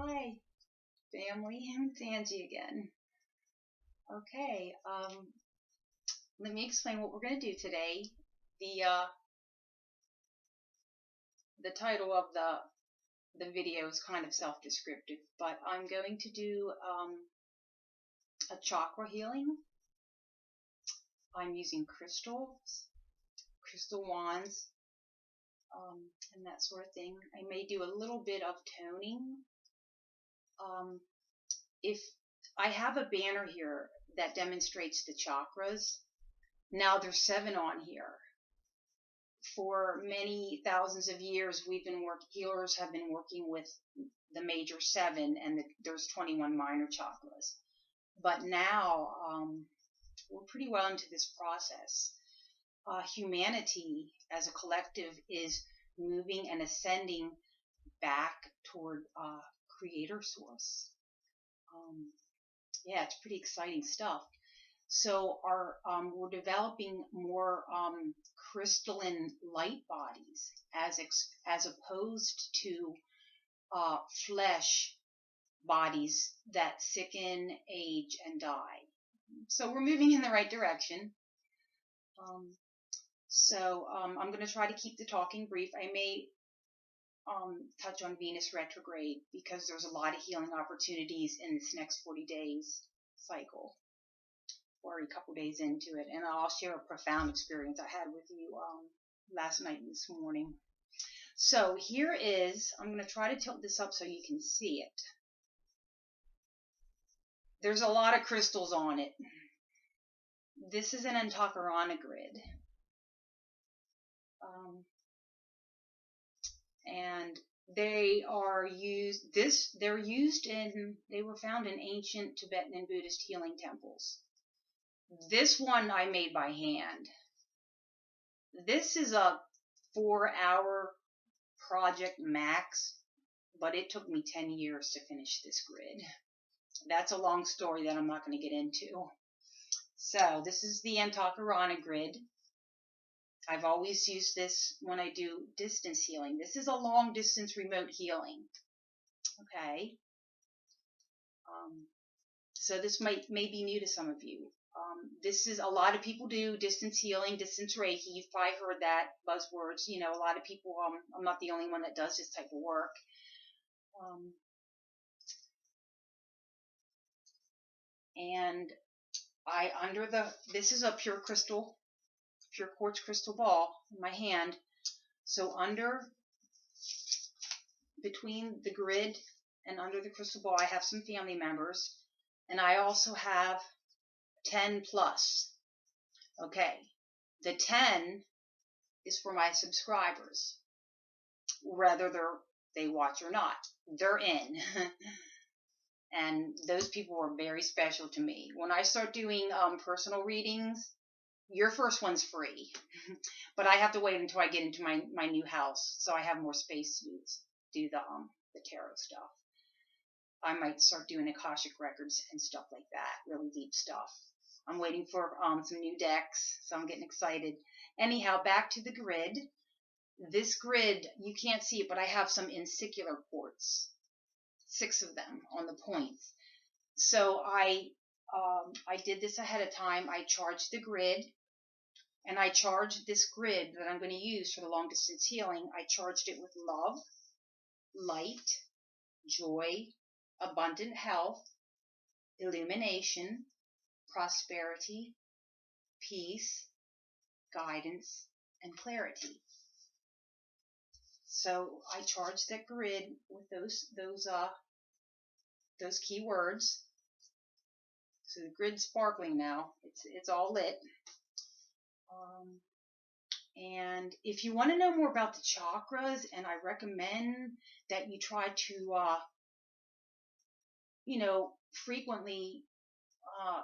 Hi, family. It's Angie again. Okay, let me explain what we're going to do today. The title of the video is kind of self-descriptive, but I'm going to do a chakra healing. I'm using crystals, crystal wands, and that sort of thing. I may do a little bit of toning. If I have a banner here that demonstrates the chakras. Now there's 7 on here. For many thousands of years, healers have been working with the major 7, and there's 21 minor chakras. But now we're pretty well into this process. Humanity as a collective is moving and ascending back toward Creator Source. Yeah, it's pretty exciting stuff. So we're developing more crystalline light bodies as opposed to flesh bodies that sicken, age, and die. So we're moving in the right direction. I'm going to try to keep the talking brief. I may touch on Venus retrograde because there's a lot of healing opportunities in this next 40 days cycle. Or a couple days into it, and I'll share a profound experience I had with you last night and this morning. So here is, I'm going to try to tilt this up so you can see it. There's a lot of crystals on it. This is an Antakarana grid. And they were found in ancient Tibetan and Buddhist healing temples. This one I made by hand. This is a 4-hour project max, but it took me 10 years to finish this grid. That's a long story that I'm not going to get into. So this is the Antakarana grid. I've always used this when I do distance healing. This is a long distance remote healing. Okay. So this may be new to some of you. This is a lot of people do distance healing, distance Reiki. You've probably heard that buzzwords. You know, a lot of people. I'm not the only one that does this type of work. And this is a pure quartz crystal ball in my hand. So between the grid and under the crystal ball, I have some family members, and I also have 10 plus. Okay, the 10 is for my subscribers, whether they watch or not. They're in. And those people are very special to me. When I start doing personal readings, your first one's free. But I have to wait until I get into my new house, so I have more space to do the tarot stuff. I might start doing Akashic records and stuff like that, really deep stuff. I'm waiting for some new decks, so I'm getting excited. Anyhow, back to the grid. This grid, you can't see it, but I have some ensicular quartz, 6 of them on the points. So I did this ahead of time. I charged the grid, and I charged this grid that I'm going to use for the long distance healing. I charged it with love, light, joy, abundant health, illumination, prosperity, peace, guidance, and clarity. So I charged that grid with those key words. So the grid's sparkling now. It's all lit. And if you want to know more about the chakras, and I recommend that you try to frequently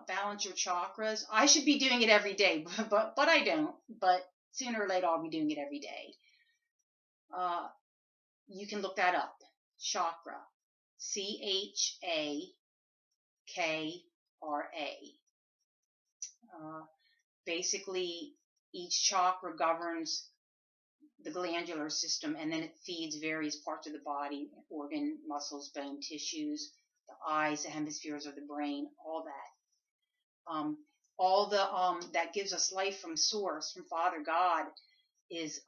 balance your chakras. I should be doing it every day, but I don't. But sooner or later, I'll be doing it every day. You can look that up. Chakra. CHAKRA. Basically, each chakra governs the glandular system, and then it feeds various parts of the body, organ, muscles, bone, tissues, the eyes, the hemispheres of the brain, all that. All the that gives us life from source, from Father God, is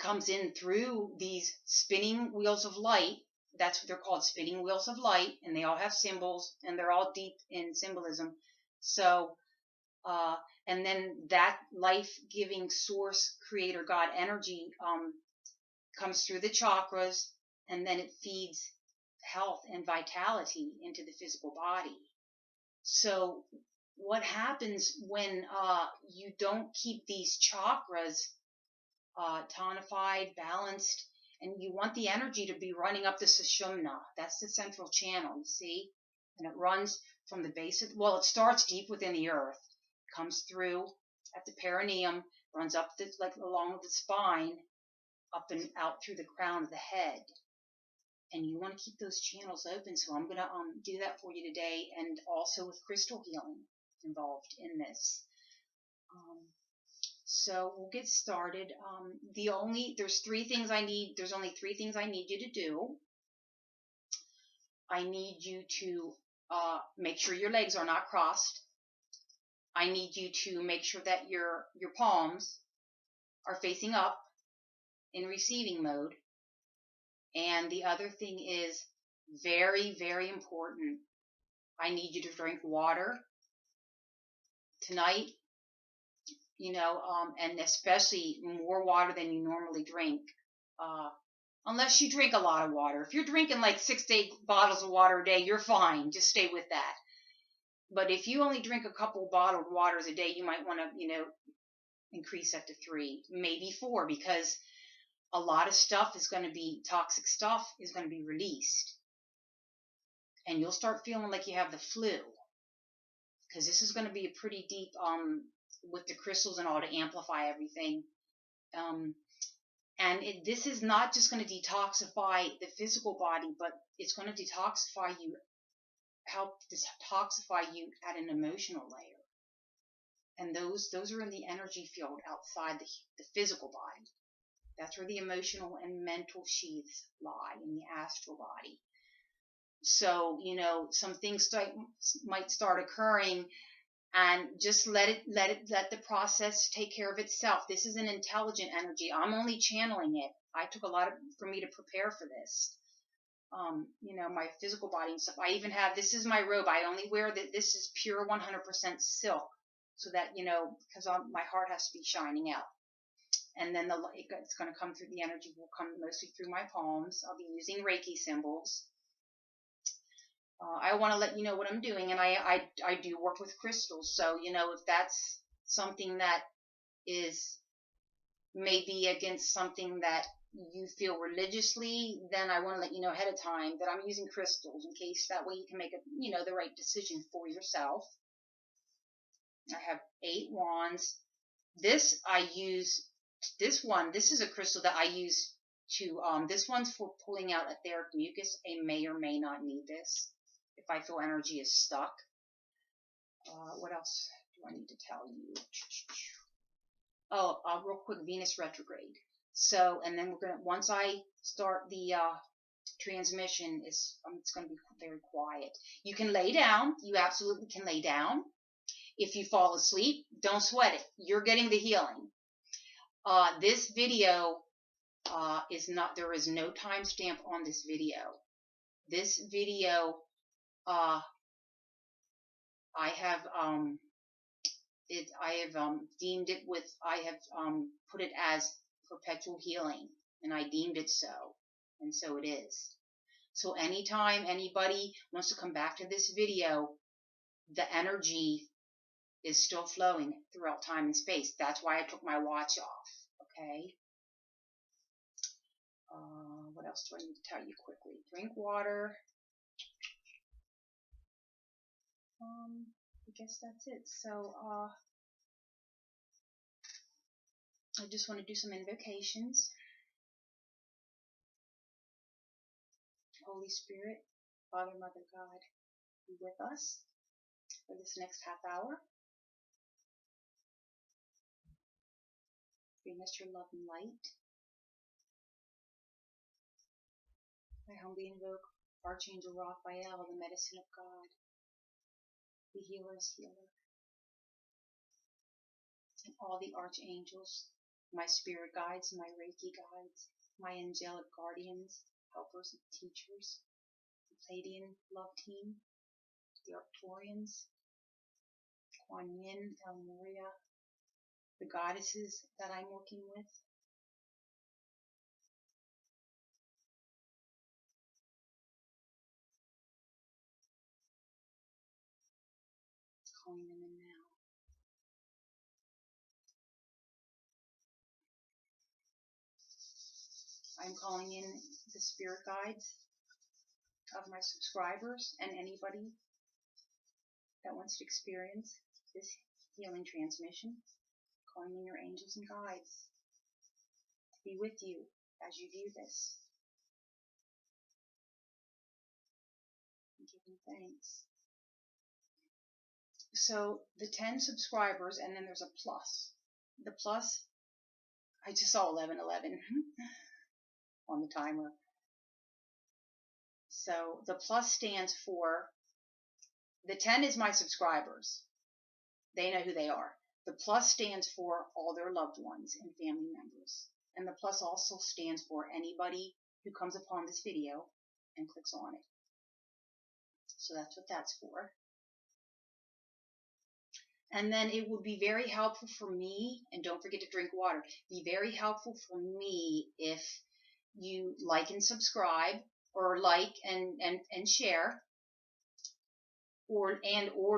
comes in through these spinning wheels of light. That's what they're called, spinning wheels of light, and they all have symbols, and they're all deep in symbolism. So, and then that life-giving source, creator, God energy comes through the chakras, and then it feeds health and vitality into the physical body. So what happens when you don't keep these chakras tonified, balanced, and you want the energy to be running up the sushumna? That's the central channel, you see? And it runs from the base of, well, it starts deep within the earth, comes through at the perineum, runs up the, like along the spine, up and out through the crown of the head. And you want to keep those channels open, so I'm going to do that for you today, and also with crystal healing involved in this. So we'll get started. There's three things I need. There's only three things I need you to do. I need you to make sure your legs are not crossed. I need you to make sure that your palms are facing up in receiving mode. And the other thing is very, very important. I need you to drink water tonight, and especially more water than you normally drink. Unless you drink a lot of water. If you're drinking like 6 to 8 bottles of water a day, you're fine. Just stay with that. But if you only drink a couple bottled waters a day, you might want to, increase that to 3, maybe 4, because a lot of stuff is going to be, toxic stuff is going to be released. And you'll start feeling like you have the flu. Because this is going to be a pretty deep, with the crystals and all, to amplify everything. And this is not just going to detoxify the physical body, but it's going to detoxify you, help detoxify you at an emotional layer. And those are in the energy field outside the physical body. That's where the emotional and mental sheaths lie, in the astral body. So, some things might start occurring, and just let the process take care of itself. This is an intelligent energy. I'm only channeling it. I took a lot for me to prepare for this. My physical body and stuff. I even have, this is my robe. I only wear that. This is pure 100% silk, so that, because my heart has to be shining out. And then it's going to come through, the energy will come mostly through my palms. I'll be using Reiki symbols. I want to let you know what I'm doing, and I do work with crystals. So, if that's something that is maybe against something that you feel religiously, then I want to let you know ahead of time that I'm using crystals, in case that way you can make the right decision for yourself. I have 8 wands. This I use. This is a crystal that I use to, this one's for pulling out etheric mucus. I may or may not need this if I feel energy is stuck. What else do I need to tell you? Oh, real quick, Venus retrograde. So, and then once I start the transmission, it's going to be very quiet. You can lay down. You absolutely can lay down. If you fall asleep, don't sweat it. You're getting the healing. This video there is no timestamp on this video. This video, I have deemed it with, I have put it as perpetual healing, and I deemed it so, and so it is. So anytime anybody wants to come back to this video, the energy is still flowing throughout time and space. That's why I took my watch off. Okay. What else do I need to tell you quickly? Drink water. I guess that's it. So, I just want to do some invocations. Holy Spirit, Father, Mother, God, be with us for this next half hour. bring us your love and light. I humbly invoke Archangel Raphael, the medicine of God, the healer's healer, and all the archangels, my spirit guides, my Reiki guides, my angelic guardians, helpers and teachers, the Pleiadian love team, the Arcturians, Kuan Yin, El Moria, the goddesses that I'm working with, calling them in now. I'm calling in the spirit guides of my subscribers and anybody that wants to experience this healing transmission, calling in your angels and guides to be with you as you view this. And giving thanks. So the 10 subscribers, and then there's a plus. The plus, I just saw 1111 on the timer. So the plus stands for, the 10 is my subscribers. They know who they are. The plus stands for all their loved ones and family members. And the plus also stands for anybody who comes upon this video and clicks on it. So that's what that's for. And then it would be very helpful for me, and don't forget to drink water, be very helpful for me if you like and subscribe, or like and share, or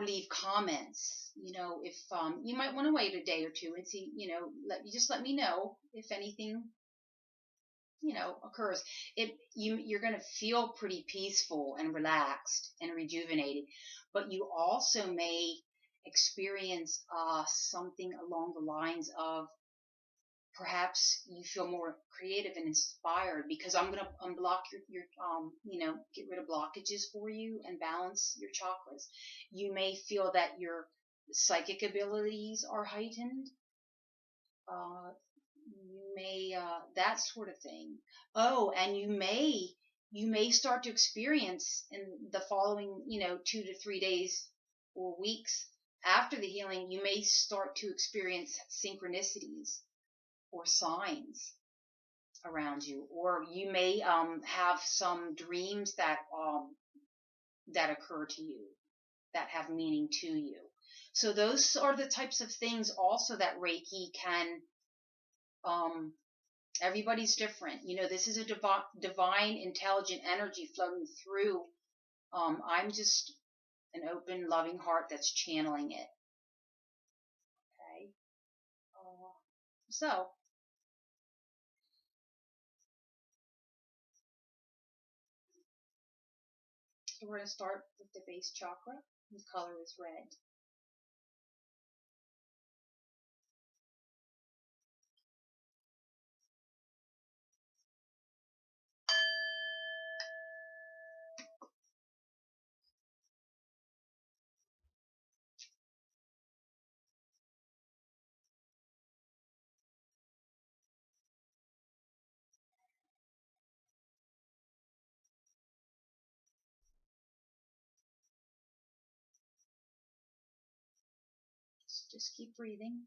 leave comments. You know, if you might want to wait a day or two and see, you know, let me know if anything, you know, occurs. You're going to feel pretty peaceful and relaxed and rejuvenated, but you also may experience something along the lines of, perhaps you feel more creative and inspired, because I'm going to unblock your you know, get rid of blockages for you and balance your chakras. You may feel that your psychic abilities are heightened. You may, that sort of thing. Oh, and you may start to experience in the following, you know, 2 to 3 days or weeks after the healing, you may start to experience synchronicities or signs around you, or you may have some dreams that occur to you that have meaning to you. So those are the types of things also that Reiki can. Everybody's different. You know, this is a divine, intelligent energy flowing through. I'm just an open, loving heart that's channeling it. Okay. So we're going to start with the base chakra. The color is red. Just keep breathing.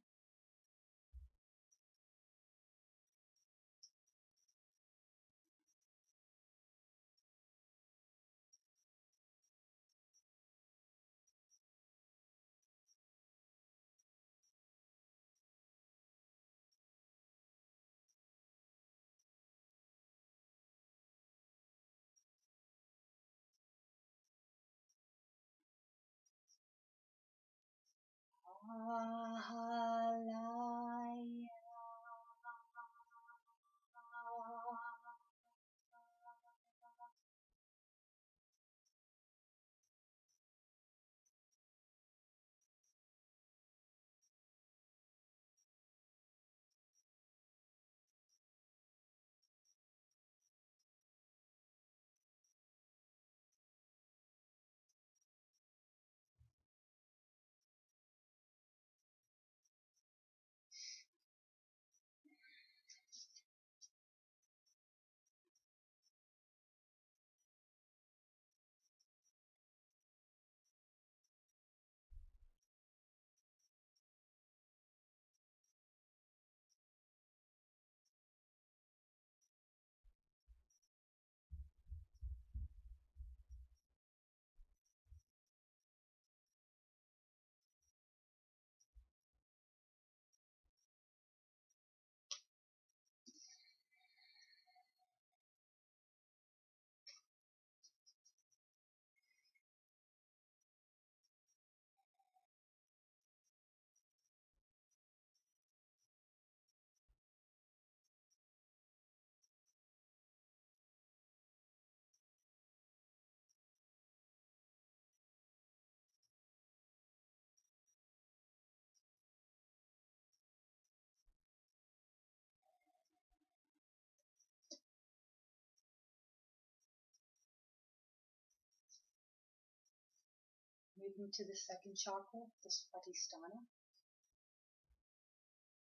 Moving to the second chakra, the Svatisthana.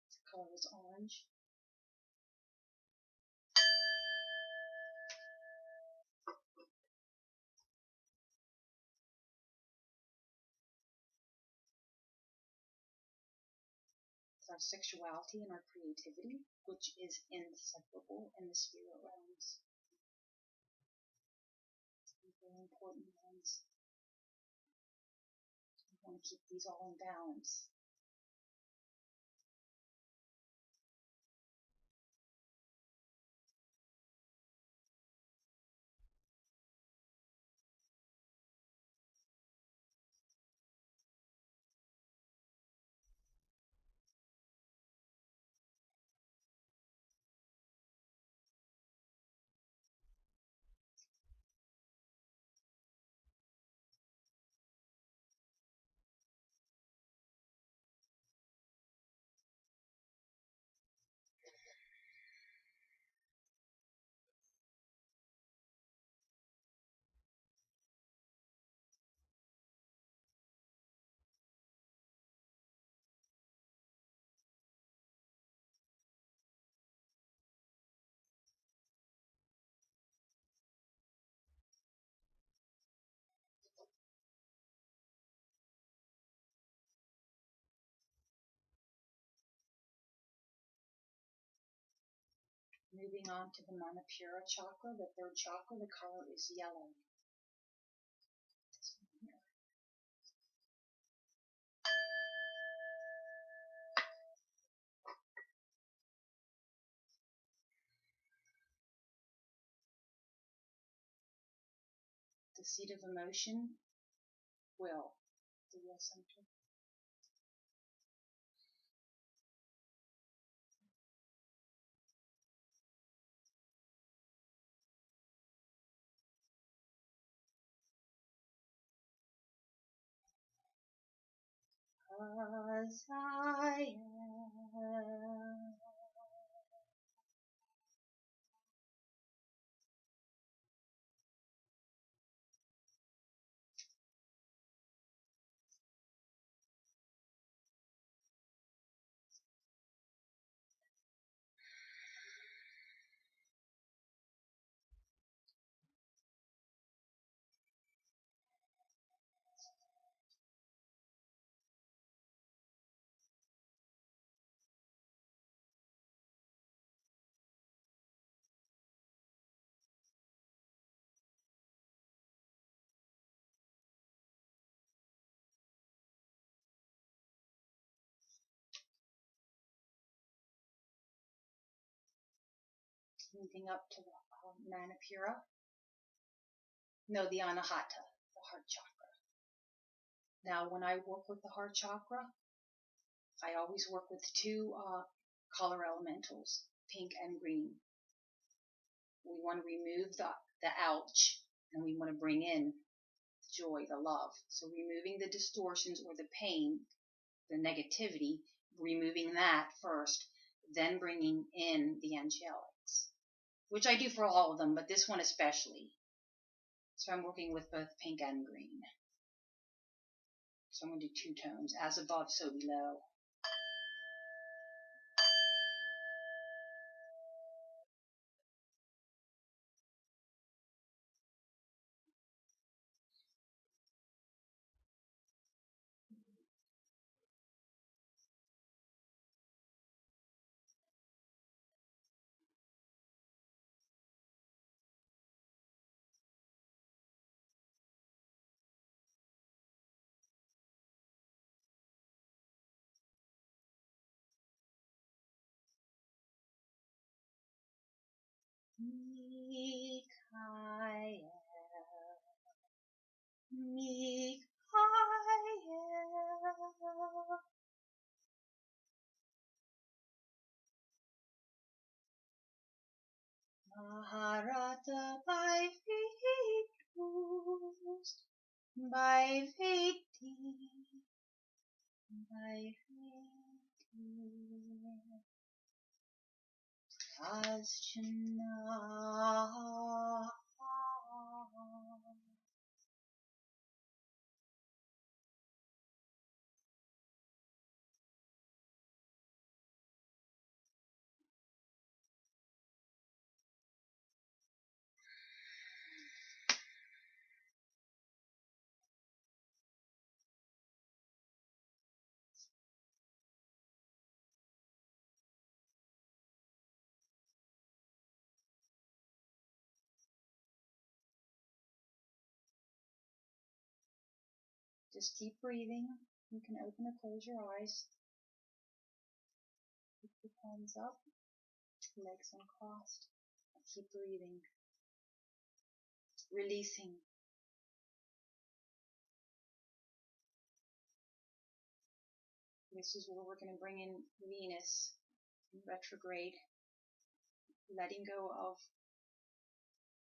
The color is orange. It's our sexuality and our creativity, which is inseparable in the spirit realms. Very important ones. We want to keep these all in balance. Moving on to the Manipura chakra, the third chakra, the color is yellow. This one here. The seat of emotion, will, the will center. As I am. Moving up to the Manipura. No, the Anahata, the heart chakra. Now, when I work with the heart chakra, I always work with two color elementals, pink and green. We want to remove the ouch, and we want to bring in the joy, the love. So removing the distortions or the pain, the negativity, removing that first, then bringing in the angelics, which I do for all of them, but this one especially. So I'm working with both pink and green. So I'm going to do two tones, as above, so below. Mikael, Mikael, Maharata by faith loosed, by faith deep, by faith deep, Asjana. Just keep breathing. You can open or close your eyes. Keep your palms up, legs uncrossed. Keep breathing. Releasing. This is where we're going to bring in Venus in retrograde. Letting go of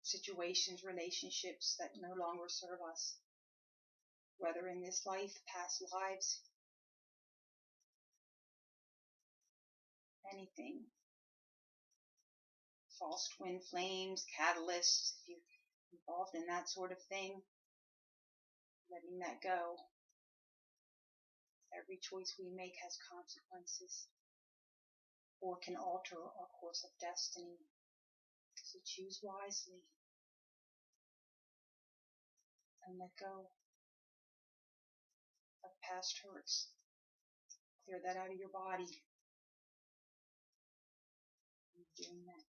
situations, relationships that no longer serve us. Whether in this life, past lives, anything. False twin flames, catalysts, if you're involved in that sort of thing, letting that go. Every choice we make has consequences or can alter our course of destiny. So choose wisely and let go of past hurts. Clear that out of your body. I'm doing that.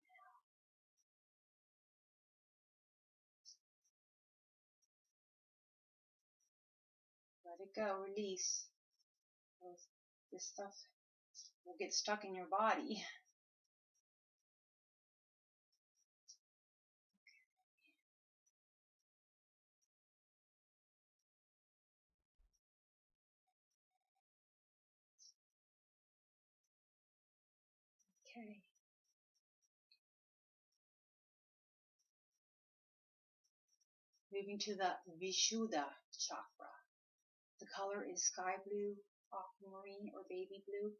Let it go, release. This stuff will get stuck in your body. Okay. Moving to the Vishuddha chakra. The color is sky blue, aquamarine, or baby blue.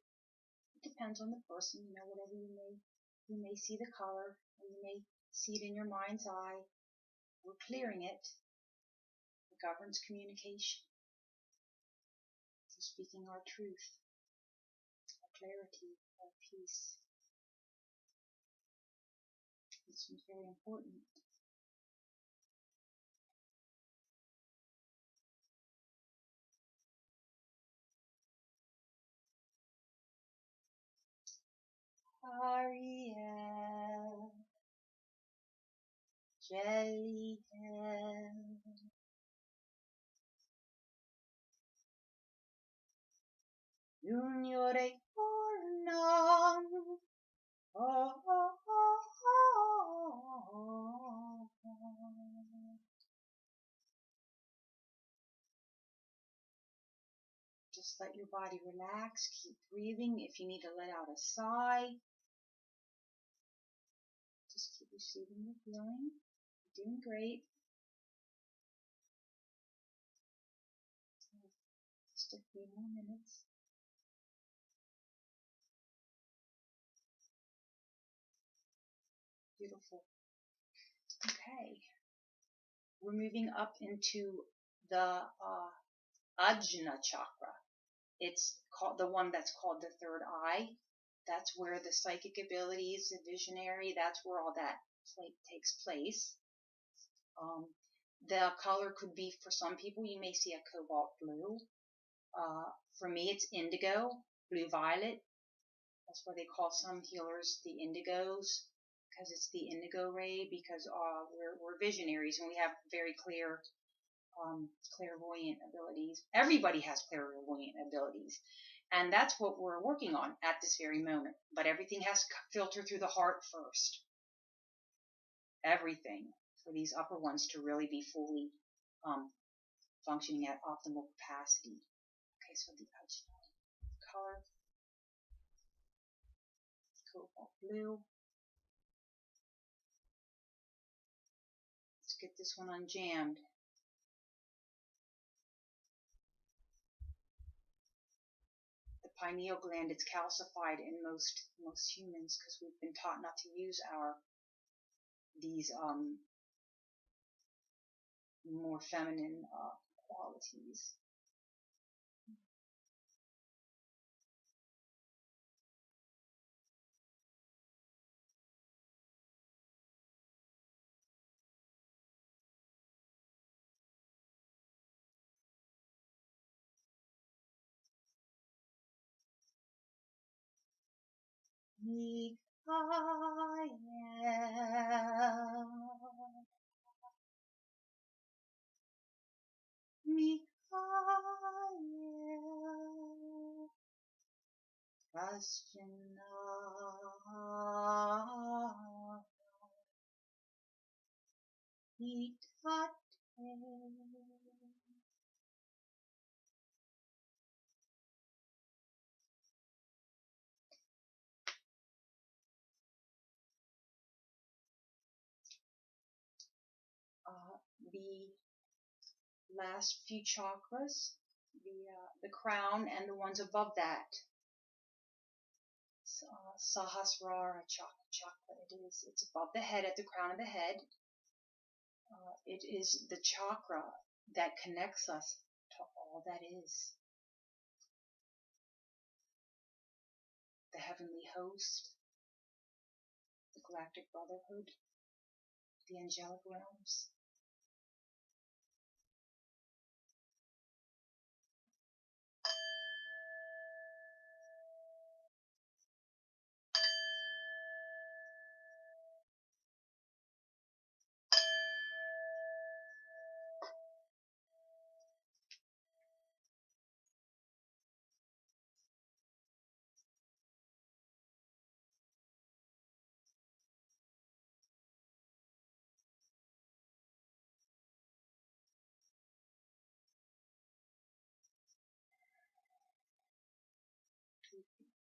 It depends on the person, whatever you may see the color, or you may see it in your mind's eye. We're clearing it. It governs communication. We're speaking our truth, our clarity, our peace. This one's very important. Ariel, Jelly, Juniore Cornam, oh, oh, oh, oh. Just let your body relax, keep breathing. If you need to let out a sigh, just keep receiving the feeling. You're doing great. Just a few more minutes. Beautiful. Okay. We're moving up into the Ajna chakra. It's called the one that's called the third eye. That's where the psychic abilities, the visionary, that's where all that takes place. The color could be, for some people, you may see a cobalt blue. For me, it's indigo, blue violet. That's why they call some healers the indigos, because it's the indigo ray, because we're visionaries and we have very clear clairvoyant abilities. Everybody has clairvoyant abilities. And that's what we're working on at this very moment. But everything has to filter through the heart first. Everything for these upper ones to really be fully functioning at optimal capacity. Okay, so the color, cobalt blue. Let's get this one unjammed. The pineal gland, it's calcified in most humans because we've been taught not to use these more feminine qualities. Mikael, Mikael, Asjana Itate. The last few chakras, the crown and the ones above that. Sahasrara chakra. It's above the head, at the crown of the head. It is the chakra that connects us to all that is. The heavenly host, the galactic brotherhood, the angelic realms.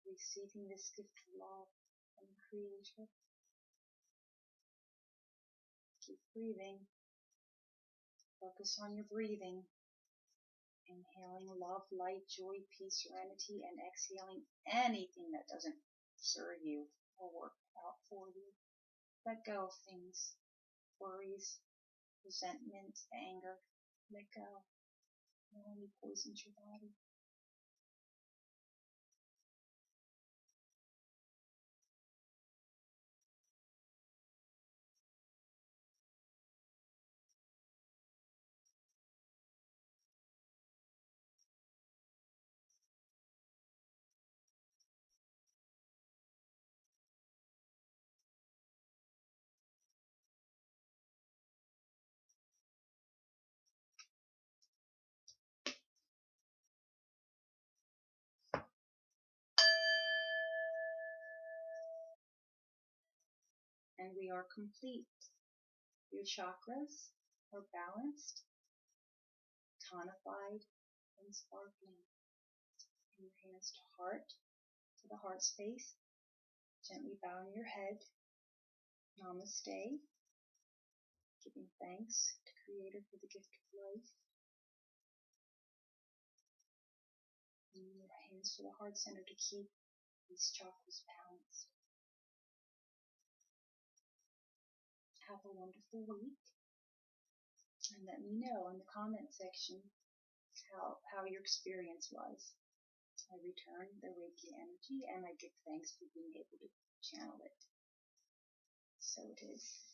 Receiving this gift of love from the Creator. Keep breathing. Focus on your breathing. Inhaling love, light, joy, peace, serenity, and exhaling anything that doesn't serve you or work out for you. Let go of things, worries, resentment, anger. Let go. It only poisons your body. And we are complete. Your chakras are balanced, tonified, and sparkling. Bring your hands to heart, to the heart space. Gently bowing your head. Namaste. Giving thanks to Creator for the gift of life. Bring your hands to the heart center to keep these chakras balanced. Have a wonderful week. And let me know in the comment section how your experience was. I return the Reiki energy and I give thanks for being able to channel it. So it is.